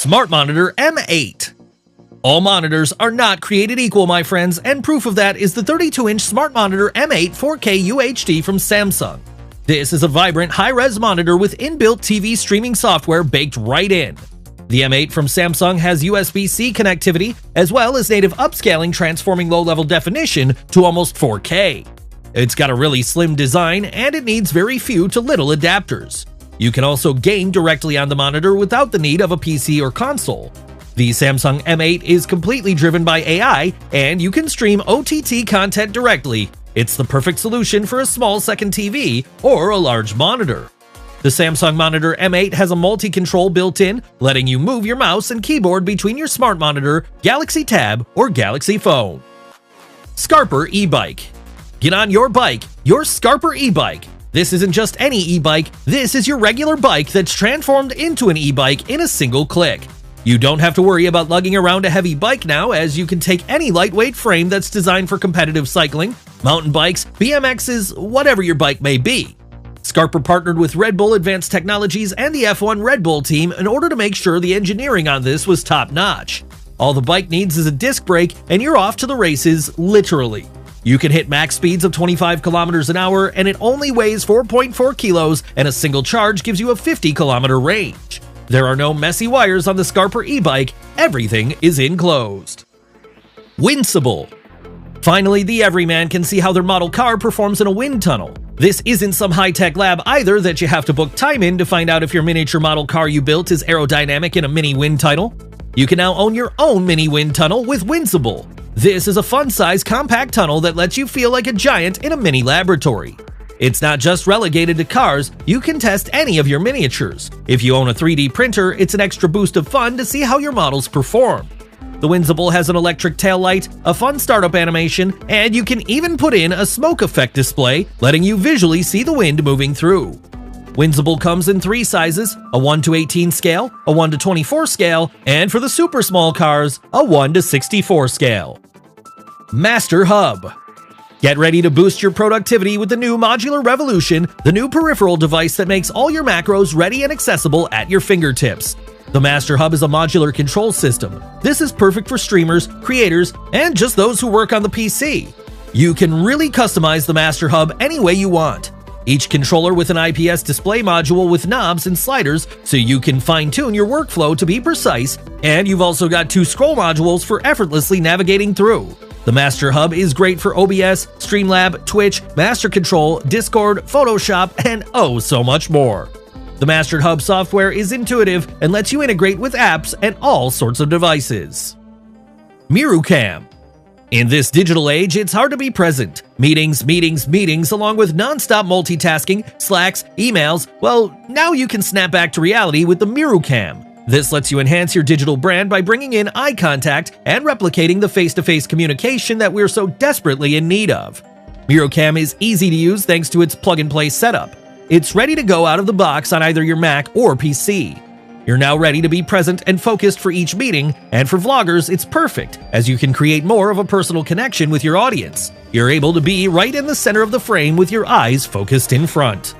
Smart Monitor M8. All monitors are not created equal, my friends, and proof of that is the 32-inch Smart Monitor M8 4K UHD from Samsung. This is a vibrant, high-res monitor with inbuilt TV streaming software baked right in. The M8 from Samsung has USB-C connectivity, as well as native upscaling transforming low-level definition to almost 4K. It's got a really slim design, and it needs very few to little adapters. You can also game directly on the monitor without the need of a PC or console. The Samsung M8 is completely driven by AI, and you can stream OTT content directly. It's the perfect solution for a small second TV or a large monitor. The Samsung Monitor M8 has a multi-control built in, letting you move your mouse and keyboard between your smart monitor, Galaxy Tab, or Galaxy Phone. Skarper e-bike. Get on your bike, your Skarper e-bike. This isn't just any e-bike, this is your regular bike that's transformed into an e-bike in a single click. You don't have to worry about lugging around a heavy bike now, as you can take any lightweight frame that's designed for competitive cycling, mountain bikes, BMXs, whatever your bike may be. Skarper partnered with Red Bull Advanced Technologies and the F1 Red Bull team in order to make sure the engineering on this was top-notch. All the bike needs is a disc brake and you're off to the races, literally. You can hit max speeds of 25 kilometers an hour, and it only weighs 4.4 kilos, and a single charge gives you a 50-kilometer range. There are no messy wires on the Skarper e-bike, everything is enclosed. Winsible. Finally, the everyman can see how their model car performs in a wind tunnel. This isn't some high-tech lab either that you have to book time in to find out if your miniature model car you built is aerodynamic in a mini wind tunnel. You can now own your own mini wind tunnel with Winsible. This is a fun-sized compact tunnel that lets you feel like a giant in a mini laboratory. It's not just relegated to cars, you can test any of your miniatures. If you own a 3D printer, it's an extra boost of fun to see how your models perform. The Winsible has an electric taillight, a fun startup animation, and you can even put in a smoke effect display, letting you visually see the wind moving through. Winsible comes in 3 sizes, a 1:18 scale, a 1:24 scale, and for the super small cars, a 1:64 scale. MasterHUB. Get ready to boost your productivity with the new Modular Revolution, the new peripheral device that makes all your macros ready and accessible at your fingertips. The MasterHUB is a modular control system. This is perfect for streamers, creators, and just those who work on the PC. You can really customize the MasterHUB any way you want. Each controller with an IPS display module with knobs and sliders so you can fine-tune your workflow to be precise, and you've also got 2 scroll modules for effortlessly navigating through. The MasterHUB is great for OBS, Streamlab, Twitch, Master Control, Discord, Photoshop, and oh so much more. The MasterHUB software is intuitive and lets you integrate with apps and all sorts of devices. Mirucam. In this digital age, it's hard to be present. Meetings, along with non-stop multitasking, Slacks, emails. Well, now you can snap back to reality with the Mirucam. This lets you enhance your digital brand by bringing in eye contact and replicating the face-to-face communication that we're so desperately in need of. Mirucam is easy to use thanks to its plug-and-play setup. It's ready to go out of the box on either your Mac or PC. You're now ready to be present and focused for each meeting, and for vloggers, it's perfect, as you can create more of a personal connection with your audience. You're able to be right in the center of the frame with your eyes focused in front.